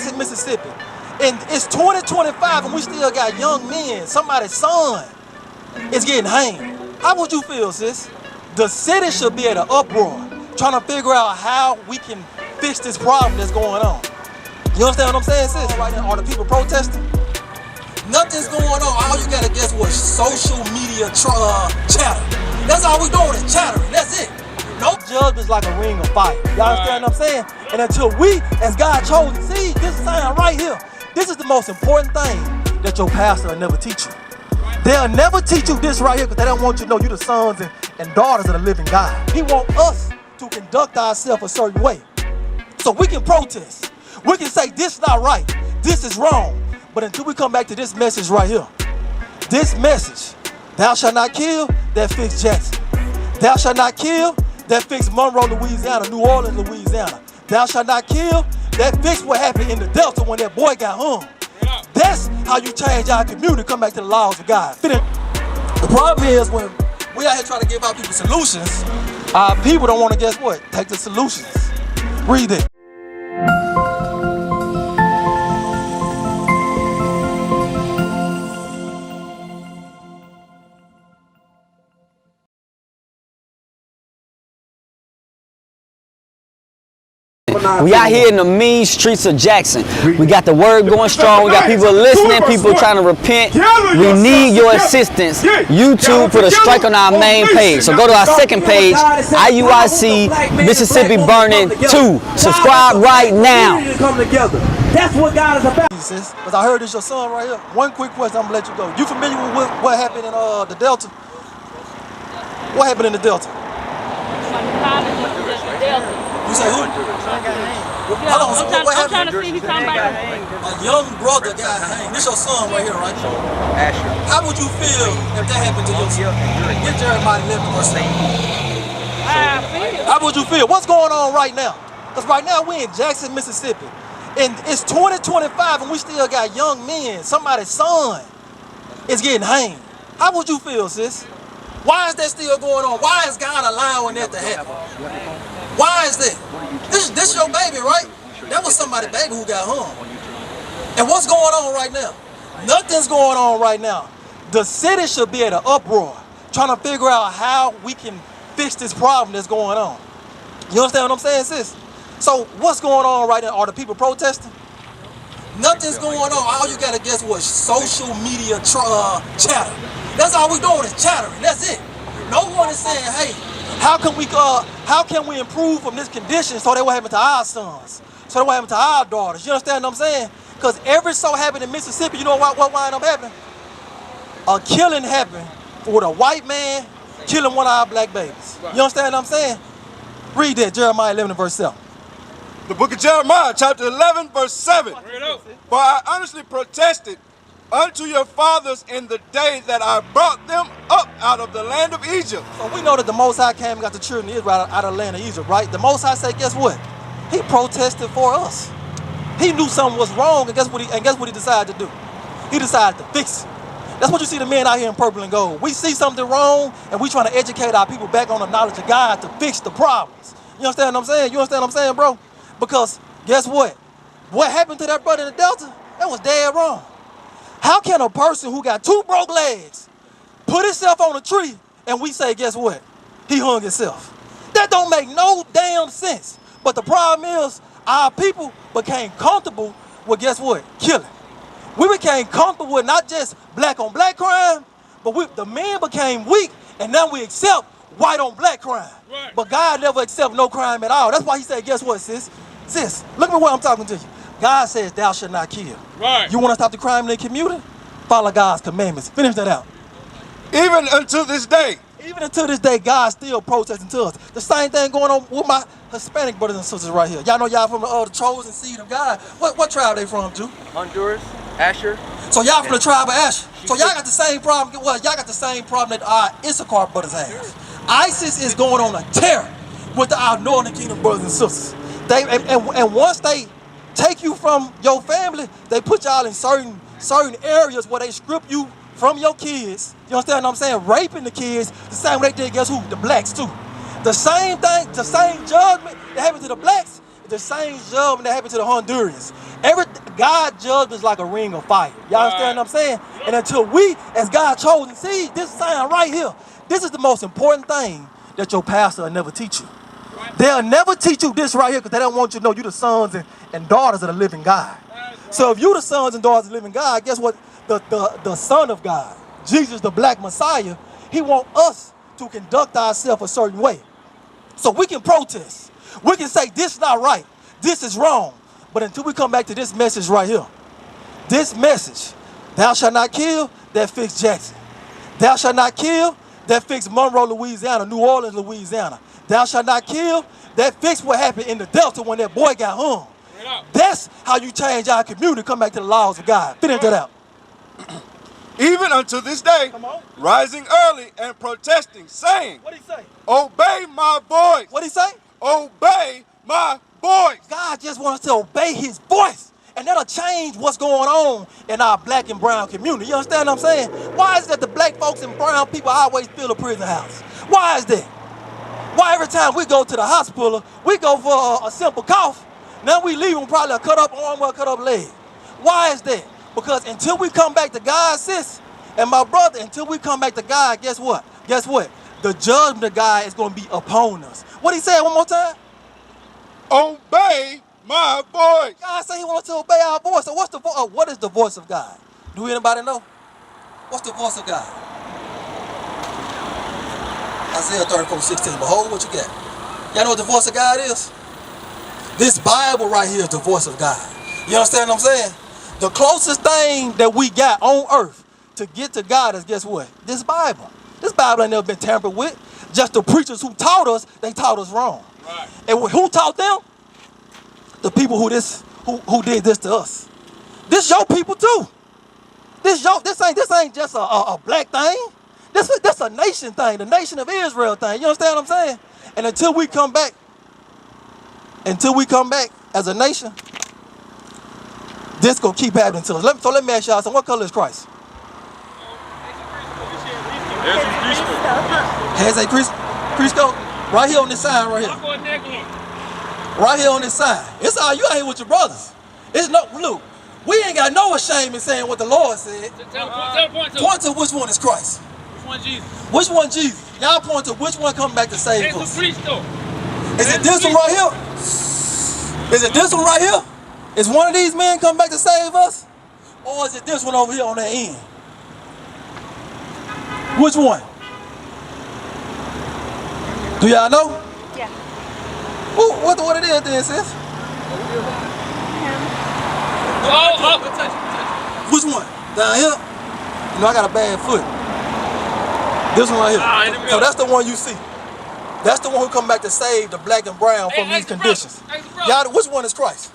Jackson, Mississippi, and it's 2025 and we still got young men, somebody's son is getting hanged. How would you feel, sis? The city should be at an uproar, trying to figure out how we can fix this problem that's going on. You understand what I'm saying, sis? Right now, are the people protesting? Nothing's going on. All you gotta guess was social media chatter. That's all we doing is chattering. That's it. No judgment's like a ring of fire. Y'all understand what I'm saying? And until we, as God chosen, see this sign right here. This is the most important thing that your pastor will never teach you. They'll never teach you this right here because they don't want you to know you're the sons and daughters of the living God. He wants us to conduct ourselves a certain way. So we can protest. We can say this is not right. This is wrong. But until we come back to this message right here, this message, thou shalt not kill, that fixed Jackson. Thou shalt not kill, that fixed Monroe, Louisiana, New Orleans, Louisiana. Thou shalt not kill, that fixed what happened in the Delta when that boy got hung. That's how you change our community, come back to the laws of God. The problem is when we out here trying to give our people solutions, our people don't want to, guess what? Take the solutions. Read it. We out here in the mean streets of Jackson. We got the word going strong. We got people listening, people trying to repent. We need your assistance. YouTube put a strike on our main page. So go to our second page, IUIC Mississippi Burning 2. Subscribe right now. That's what God is about. Because I heard it's your son right here. One quick question, I'm going to let you go. You familiar with what happened in the Delta? What happened in the Delta? You say who? Hold on, so what happened? A young brother got hanged. This your son right here, right? Asher. How would you feel if that happened to your son? Get Jeremiah 11 verse 7. How would you feel? What's going on right now? Because right now we're in Jackson, Mississippi. And it's 2025 and we still got young men, somebody's son is getting hanged. How would you feel, sis? Why is that still going on? Why is God allowing that to happen? Why is that? This your baby, right? That was somebody's baby who got hung. And what's going on right now? Nothing's going on right now. The city should be at an uproar, trying to figure out how we can fix this problem that's going on. You understand what I'm saying, sis? So what's going on right now? Are the people protesting? Nothing's going on. All you gotta guess was social media chatter. That's all we doing is chattering. That's it. No one is saying, hey, how can we improve from this condition so that will happen to our sons, so that will happen to our daughters? You understand what I'm saying? Because every so happened in Mississippi, you know what wind up happening? A killing happened with a white man killing one of our black babies. You understand what I'm saying? Read that, Jeremiah 11 verse 7. The book of Jeremiah, chapter 11, verse 7. For I honestly protested unto your fathers in the day that I brought them up out of the land of Egypt. So we know that the Most High came and got the children of Israel out of the land of Egypt, right? The Most High said, guess what? He protested for us. He knew something was wrong, and guess what he decided to do? He decided to fix it. That's what you see the men out here in purple and gold. We see something wrong, and we trying to educate our people back on the knowledge of God to fix the problems. You understand what I'm saying? You understand what I'm saying, bro? Because guess what? What happened to that brother in the Delta? That was dead wrong. How can a person who got two broke legs put himself on a tree and we say, guess what? He hung himself? That don't make no damn sense. But the problem is our people became comfortable with, guess what? Killing. We became comfortable with not just black on black crime, but the men became weak and now we accept white on black crime. Right. But God never accepts no crime at all. That's why he said, guess what, sis? Sis, look at what I'm talking to you. God says, thou shalt not kill. Right. You want to stop the crime in the community? Follow God's commandments. Finish that out. Even unto this day. Even until this day, God still protesting to us. The same thing going on with my Hispanic brothers and sisters right here. Y'all know y'all from the chosen seed of God. What tribe they from, Jew? Honduras, Asher. So y'all from the tribe of Asher. So y'all got the same problem. Well, y'all got the same problem that our Issachar brothers have. ISIS is going on a tear with our Northern Kingdom brothers and sisters. And once they take you from your family, they put y'all in certain areas where they strip you from your kids. You understand what I'm saying? Raping the kids, the same way they did, guess who? The blacks too. The same thing, the same judgment that happened to the blacks, the same judgment that happened to the Hondurans. God judgment is like a ring of fire. Y'all understand what I'm saying? And until we, as God's chosen seed, this sign right here, this is the most important thing that your pastor will never teach you. They'll never teach you this right here because they don't want you to know you the sons and daughters of the living God. So if you the sons and daughters of the living God, guess what? The Son of God, Jesus, the black Messiah, he wants us to conduct ourselves a certain way. So we can protest. We can say this is not right. This is wrong. But until we come back to this message right here, this message, thou shalt not kill, that fixed Jackson. Thou shalt not kill, that fixed Monroe, Louisiana, New Orleans, Louisiana. Thou shalt not kill, that fixed what happened in the Delta when that boy got hung. That's how you change our community, come back to the laws of God. Finish that out. Even unto this day, rising early and protesting, saying, What did he say? Obey my voice. What did he say? Obey my voice. God just wants us to obey his voice. And that'll change what's going on in our black and brown community. You understand what I'm saying? Why is it that the black folks and brown people always fill a prison house? Why is that? Why every time we go to the hospital, we go for a simple cough, now we leave with probably a cut up arm or a cut up leg? Why is that? Because until we come back to God, sis, and my brother, until we come back to God, guess what? Guess what? The judgment of God is going to be upon us. What he said one more time? Obey my voice. God said he wants to obey our voice. So what's the what is the voice of God? Do anybody know? What's the voice of God? Isaiah 34:16. Behold what you got. Y'all know what the voice of God is? This Bible right here is the voice of God. You understand what I'm saying? The closest thing that we got on earth to get to God is, guess what? This Bible. This Bible ain't never been tampered with. Just the preachers who taught us, they taught us wrong. Right. And who taught them? The people who did this to us. This your people too. This ain't just a black thing. This a nation thing, the nation of Israel thing. You understand what I'm saying? And until we come back as a nation, this gonna keep happening to us. So let me ask y'all something. What color is Christ? Has a Crisco? Right here on this sign right here. Right here on this sign. It's all you out here with your brothers. It's no, look, we ain't got no shame in saying what the Lord said. Point to which one is Christ. Which one Jesus? Which one Jesus? Y'all point to which one coming back to save us. Is it this one right here? Is it this one right here? Is one of these men coming back to save us? Or is it this one over here on that end? Which one? Do y'all know? Yeah. What it is then, sis? Which one? Down here? You know, I got a bad foot. This one right here. So that's the one you see. That's the one who come back to save the black and brown from these conditions. Y'all, which one is Christ?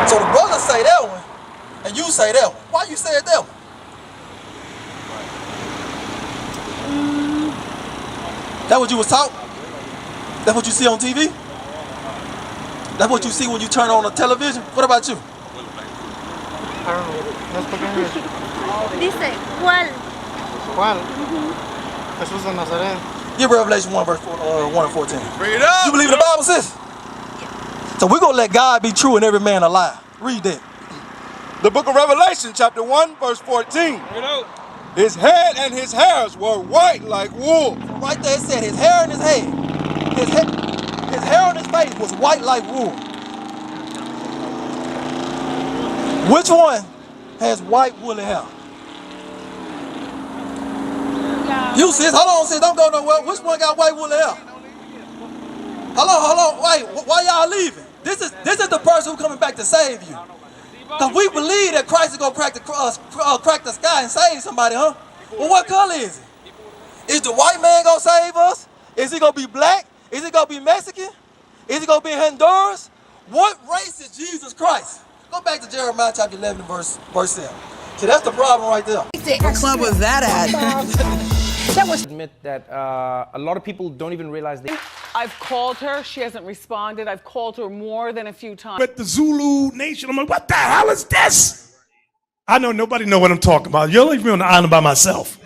So the brothers say that one, and you say that one. Why you said that one? That what you was taught? That's what you see on TV? That's what you see when you turn on the television? What about you? Dice, ¿cuál? ¿Cuál? Jesús de Nazaret. Give Revelation 1 verse 1 and 14. Bring it up. You believe in the Bible, sis? So we're going to let God be true and every man a lie. Read that. The book of Revelation, chapter 1, verse 14. His head and his hairs were white like wool. Right there it said his hair and his head. His hair on his face was white like wool. Which one has white woolly hair? You sis, hold on sis, don't go nowhere. Which one got white woolly hair? Hold on, wait, why y'all leaving? This is the person who's coming back to save you. Because we believe that Christ is going to crack the sky and save somebody, huh? Well, what color is it? Is the white man going to save us? Is he going to be black? Is he going to be Mexican? Is he going to be Honduras? What race is Jesus Christ? Go back to Jeremiah chapter 11, verse 7. See, that's the problem right there. What club was that at? Admit that a lot of people don't even realize they. I've called her. She hasn't responded. I've called her more than a few times. With the Zulu Nation, I'm like, what the hell is this? I know nobody know what I'm talking about. You'll leave me on the island by myself.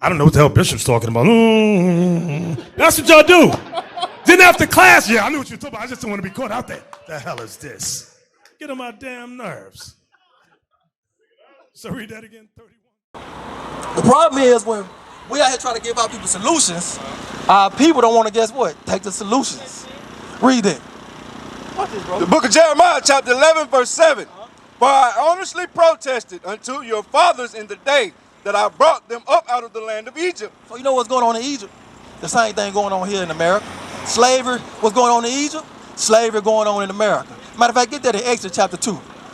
I don't know what the hell Bishop's talking about. That's what y'all do. Then after class, yeah, I knew what you were talking about. I just don't want to be caught out there. The hell is this? Get on my damn nerves. So read that again, 31. The problem is when we out here trying to give our people solutions, our people don't want to, guess what? Take the solutions. Read it. Watch this, bro. The book of Jeremiah, chapter 11, verse 7. For I earnestly protested unto your fathers in the day that I brought them up out of the land of Egypt. So you know what's going on in Egypt? The same thing going on here in America. Slavery, what's going on in Egypt? Slavery going on in America. Matter of fact, get that in Exodus chapter 2.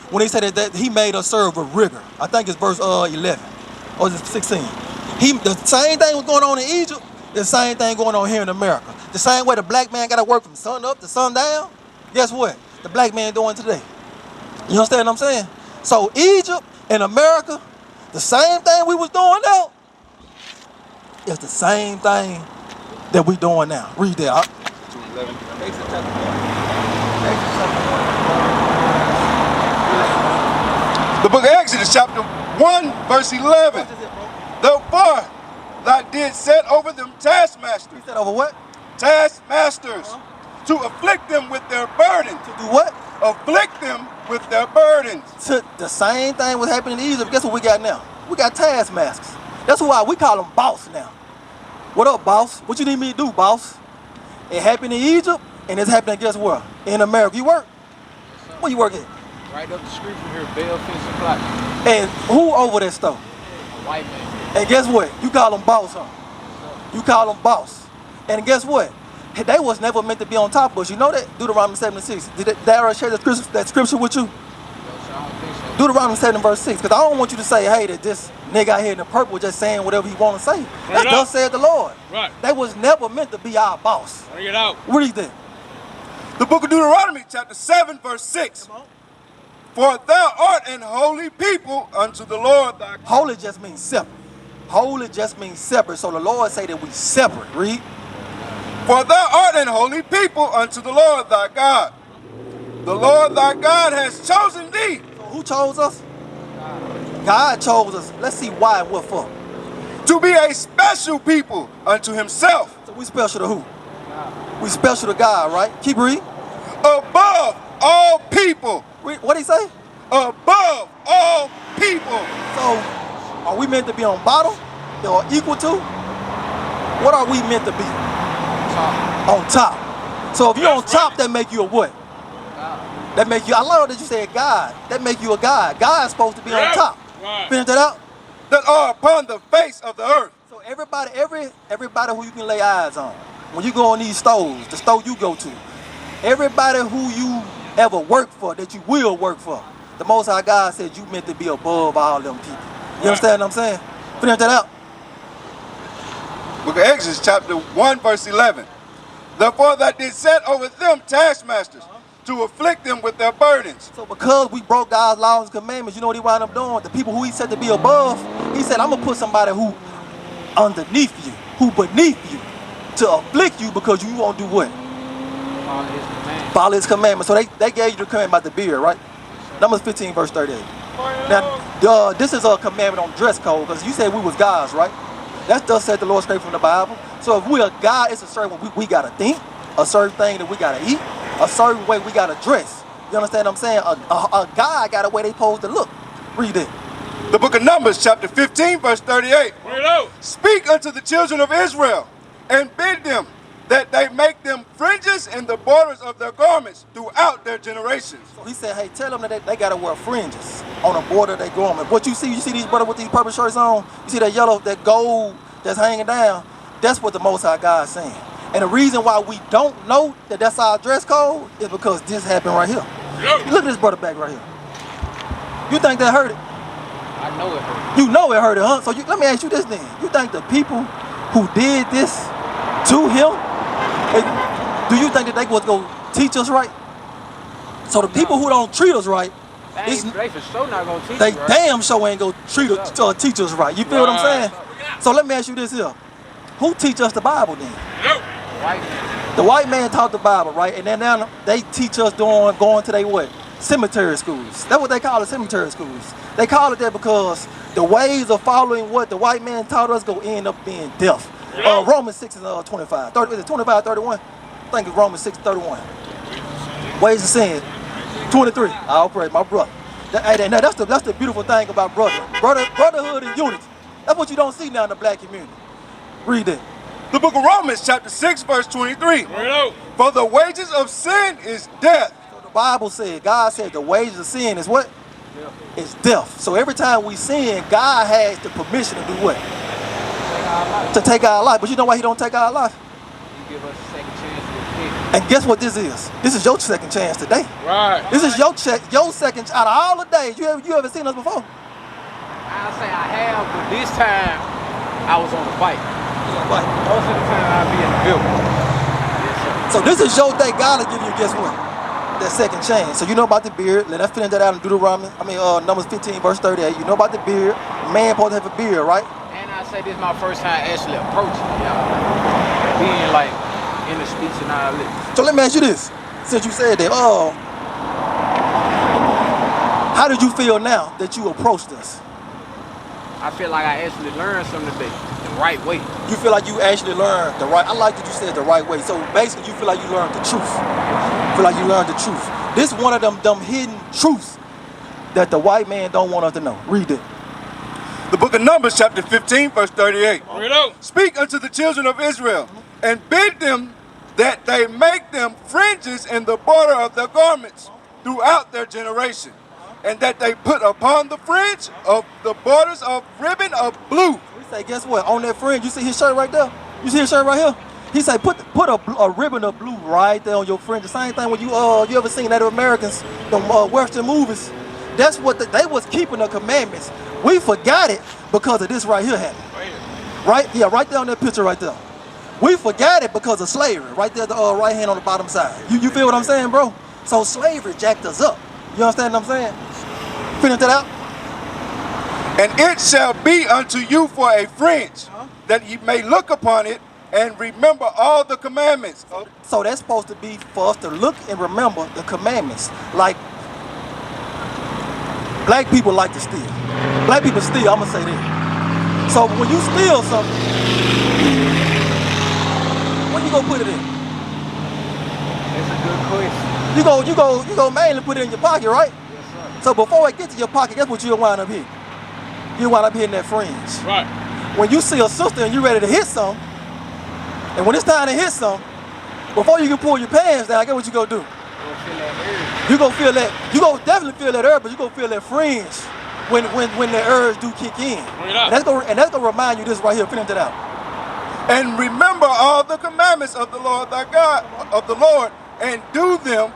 When he said that he made us serve with rigor. I think it's verse 11 or 16. The same thing was going on in Egypt, the same thing going on here in America. The same way the black man got to work from sun up to sundown, guess what? The black man doing today. You understand what I'm saying? So Egypt and America, the same thing we was doing now, it's the same thing that we doing now. Read that. The book of Exodus, chapter 1, verse 11. Therefore, thou didst set over them taskmasters. You said over what? Taskmasters. To afflict them with their burdens. To do what? Afflict them with their burdens. The same thing was happening in Egypt. Guess what we got now? We got taskmasters. That's why we call them boss now. What up, boss? What you need me to do, boss? It happened in Egypt, and it's happening, guess where? In America. You work? Where you work at? Right up the street from here, Bell Fence and Block. And who over that store? A white man. And guess what? You call them boss, huh? You call them boss. And guess what? They was never meant to be on top of us. You know that? Deuteronomy 7:6. Did I share that scripture with you? Deuteronomy 7 verse 6. Because I don't want you to say, hey, that this nigga out here in the purple just saying whatever he want to say. That's thus said the Lord. Right. They was never meant to be our boss. Bring it out. Read that. The book of Deuteronomy, chapter 7, verse 6. For thou art an holy people unto the Lord thy God. Holy just means separate. Holy just means separate. So the Lord say that we separate. Read. For thou art an holy people unto the Lord thy God. The Lord thy God has chosen thee. So who chose us? God chose us. Let's see why and what for. To be a special people unto himself. So we special to who? We special to God, right? Keep reading. Above all people. What did he say? Above all people. So are we meant to be on bottom or equal to? What are we meant to be? On top. So if you're on top, that make you a what? That make you, I love that you said God. That make you a God. God's supposed to be on top. Finish that out. That are upon the face of the earth. So everybody who you can lay eyes on, when you go on these stores, the store you go to, everybody who you ever work for, that you will work for, the Most High God said you meant to be above all them people. You understand what I'm saying? Finish that out. Book of Exodus, chapter 1, verse 11. Therefore thou didst set over them taskmasters to afflict them with their burdens. So because we broke God's laws and commandments, you know what he wound up doing? The people who he said to be above, he said, I'm going to put somebody who underneath you, who beneath you, to afflict you because you won't do what? Follow his commandments. So they gave you the commandment about the beard, right? Numbers 15, verse 38. Now, this is a commandment on dress code because you said we was gods, right? That's thus said the Lord straight from the Bible. So if we are God, it's a certain way we got to think, a certain thing that we got to eat, a certain way we got to dress. You understand what I'm saying? A God got a way they supposed to look. Read it. The book of Numbers, chapter 15, verse 38. Speak unto the children of Israel and bid them that they make them fringes in the borders of their garments throughout their generations. So he said, hey, tell them that they got to wear fringes on the border of their garment. What you see these brothers with these purple shirts on? You see that yellow, that gold that's hanging down? That's what the Most High God is saying. And the reason why we don't know that that's our dress code is because this happened right here. Look at this brother back right here. You think that hurt it? I know it hurt. You know it hurt it, huh? So let me ask you this then. You think the people who did this to him, do you think that they was going to teach us right? So the people who don't treat us right, they for sure not going to teach they us right. damn sure ain't going to teach us right. You feel what I'm saying? So let me ask you this here. Who teach us the Bible then? The white man taught the Bible, right? And then now they teach us going to their what? Cemetery schools. That's what they call it, cemetery schools. They call it that because The ways of following what the white man taught us go end up being death. Romans 6 and 25. 30, is it 25, 31? I think it's Romans 6, 31. Ways of sin. 23. I'll pray, my brother. That's the beautiful thing about brotherhood and unity. That's what you don't see now in the black community. Read it. The book of Romans, chapter 6, verse 23. For the wages of sin is death. So the Bible said, God said the wages of sin is what? It's death. So every time we sin, God has the permission to do what? To take our life. But you know why he don't take our life? He give us a second chance to repent. And guess what this is? This is your second chance today. Right. This is your second out of all the days. You ever seen us before? I'll say I have, but this time I was on the fight. Most of the time I'll be in the building. Yes, sir. So this is your day. God will give you, guess what? That second chance. So you know about the beard. Let us finish that out in Numbers 15, verse 38. You know about the beard. Man supposed to have a beard, right? And I say this is my first time actually approaching y'all. Being like in the speech and all that. So let me ask you this. Since you said that, how did you feel now that you approached us? I feel like I actually learned something today, the right way. You feel like you actually learned the right, I like that you said the right way. So basically you feel like you learned the truth. You feel like you learned the truth. This is one of them hidden truths that the white man don't want us to know. Read it. The book of Numbers, chapter 15, verse 38. Speak unto the children of Israel, and bid them that they make them fringes in the border of their garments throughout their generation, and that they put upon the fringe of the borders of ribbon of blue. We say, guess what? On that fringe, you see his shirt right there? You see his shirt right here? He say, put a ribbon of blue right there on your fringe. The same thing when you ever seen Native Americans, the Western movies. That's what they was keeping the commandments. We forgot it because of this right here happened. Right? Yeah, right there on that picture right there. We forgot it because of slavery. Right there, the right hand on the bottom side. You feel what I'm saying, bro? So slavery jacked us up. You understand what I'm saying? Finish that out. And it shall be unto you for a fringe, that ye may look upon it and remember all the commandments. So that's supposed to be for us to look and remember the commandments. Like, black people like to steal. Black people steal, I'm gonna say that. So when you steal something, where you gonna put it in? That's a good question. You go mainly put it in your pocket, right? Yes, sir. So before it gets to your pocket, guess what you'll wind up here? You'll wind up hitting that fringe. Right. When you see a sister and you're ready to hit some, and when it's time to hit some, before you can pull your pants down, guess what you gonna do? You gonna feel that. You gonna definitely feel that urge, but you gonna feel that fringe when the urge do kick in. And that's gonna remind you this right here. Finish it out. And remember all the commandments of the Lord thy God, of the Lord, and do them,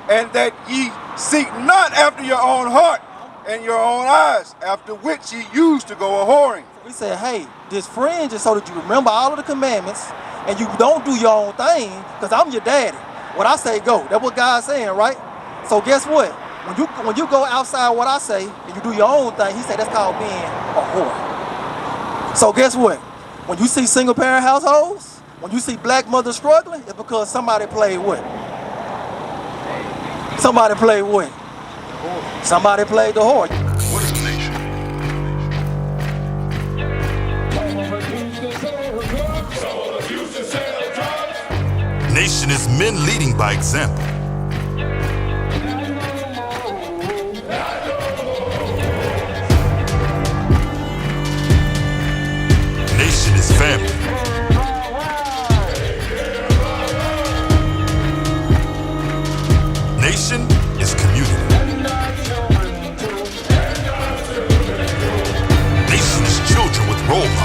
and that ye seek not after your own heart and your own eyes, after which ye used to go a-whoring. We say, hey, this fringe is so that you remember all of the commandments and you don't do your own thing, because I'm your daddy. What I say, go. That's what God's saying, right? So guess what? When you go outside what I say and you do your own thing, he said that's called being a whore. So guess what? When you see single parent households, when you see black mothers struggling, it's because somebody played what? Somebody played what? Somebody played the whore. What is a nation? Nation is men leading by example. Nation is family. Nation is community. Nation is children with role models.